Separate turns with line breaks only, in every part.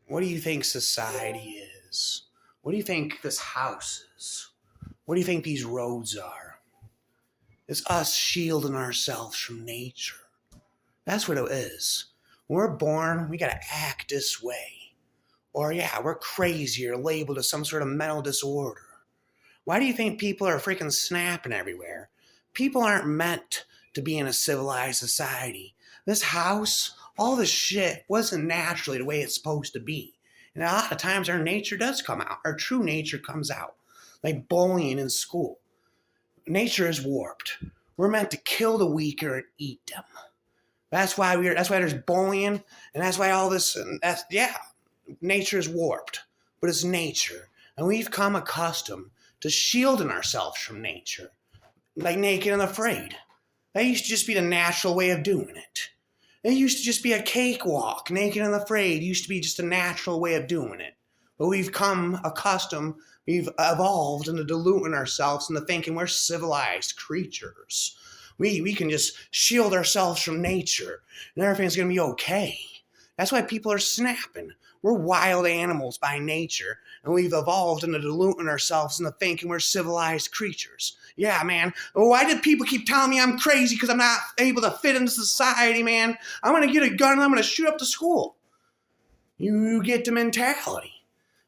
What do you think society is? What do you think this house is? What do you think these roads are? It's us shielding ourselves from nature. That's what it is. When we're born, we gotta act this way. Or yeah, we're crazy or labeled as some sort of mental disorder. Why do you think people are freaking snapping everywhere? People aren't meant to be in a civilized society. This house, all this shit wasn't naturally the way it's supposed to be. And a lot of times our nature does come out. Our true nature comes out. Like bullying in school. Nature is warped. We're meant to kill the weaker and eat them. That's why there's bullying, and that's why all this, and that's, yeah, nature is warped. But it's nature. And we've come accustomed to shielding ourselves from nature. Like naked and afraid. That used to just be the natural way of doing it. It used to just be a cakewalk. Naked and afraid used to be just a natural way of doing it. But we've come accustomed, we've evolved into diluting ourselves into thinking we're civilized creatures. We can just shield ourselves from nature and everything's going to be okay. That's why people are snapping. We're wild animals by nature, and we've evolved into diluting ourselves into thinking we're civilized creatures. Yeah, man. Why did people keep telling me I'm crazy because I'm not able to fit into society, man? I'm going to get a gun and I'm going to shoot up the school. You get the mentality.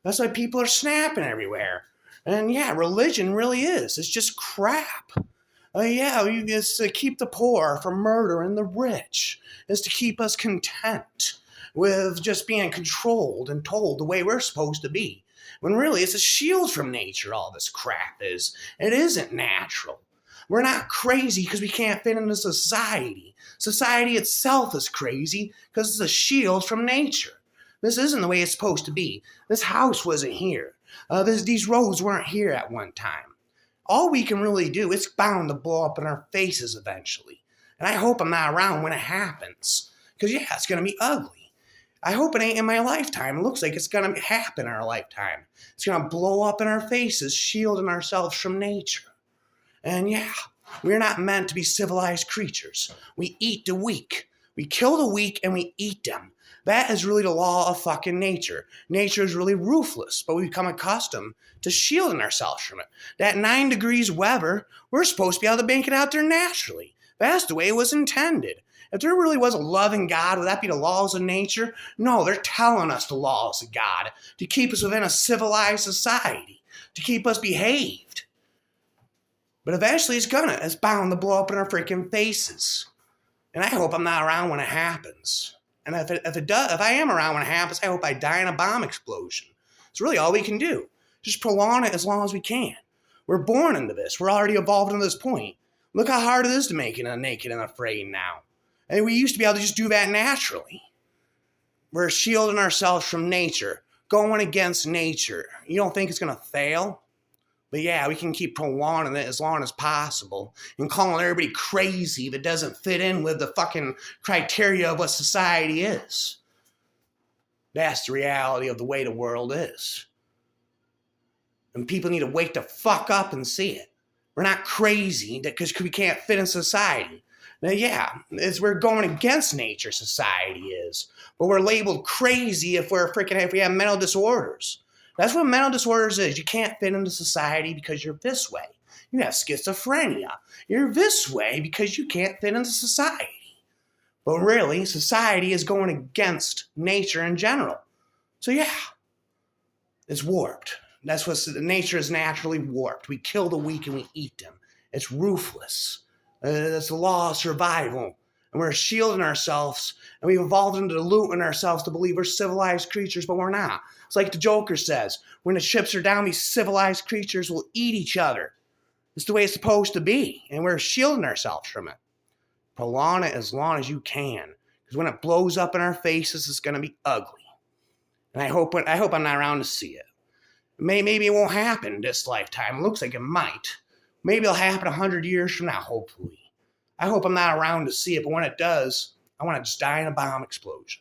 That's why people are snapping everywhere. And yeah, religion really is. It's just crap. It's to keep the poor from murdering the rich. It's to keep us content with just being controlled and told the way we're supposed to be. When really it's a shield from nature, all this crap is. It isn't natural. We're not crazy because we can't fit into society. Society itself is crazy because it's a shield from nature. This isn't the way it's supposed to be. This house wasn't here. These roads weren't here at one time. All we can really do, it's bound to blow up in our faces eventually. And I hope I'm not around when it happens. Because yeah, it's going to be ugly. I hope it ain't in my lifetime. It looks like it's going to happen in our lifetime. It's going to blow up in our faces, shielding ourselves from nature. And yeah, we're not meant to be civilized creatures. We eat the weak. We kill the weak and we eat them. That is really the law of fucking nature. Nature is really ruthless, but we've become accustomed to shielding ourselves from it. That 9 degrees weather, we're supposed to be able to bank it out there naturally. That's the way it was intended. If there really was a loving God, would that be the laws of nature? No, they're telling us the laws of God to keep us within a civilized society, to keep us behaved. But eventually it's bound to blow up in our freaking faces. And I hope I'm not around when it happens. And if I am around when it happens, I hope I die in a bomb explosion. It's really all we can do. Just prolong it as long as we can. We're born into this. We're already evolved to this point. Look how hard it is to make it naked and afraid now. And we used to be able to just do that naturally. We're shielding ourselves from nature, going against nature. You don't think it's going to fail? But yeah, we can keep prolonging it as long as possible and calling everybody crazy that doesn't fit in with the fucking criteria of what society is. That's the reality of the way the world is. And people need to wake the fuck up and see it. We're not crazy because we can't fit in society. Now, yeah, we're going against nature, society is. But we're labeled crazy if we have mental disorders. That's what mental disorders is. You can't fit into society because you're this way. You have schizophrenia. You're this way because you can't fit into society. But really, society is going against nature in general. So yeah, it's warped. That's what nature is naturally warped. We kill the weak and we eat them. It's ruthless. That's the law of survival. And we're shielding ourselves, and we've evolved into diluting ourselves to believe we're civilized creatures, but we're not. It's like the Joker says, when the chips are down, these civilized creatures will eat each other. It's the way it's supposed to be, and we're shielding ourselves from it. Prolong it as long as you can, because when it blows up in our faces, it's going to be ugly. And I hope I'm not around to see it. Maybe it won't happen this lifetime. It looks like it might. Maybe it'll happen 100 years from now, hopefully. I hope I'm not around to see it, but when it does, I want to just die in a bomb explosion.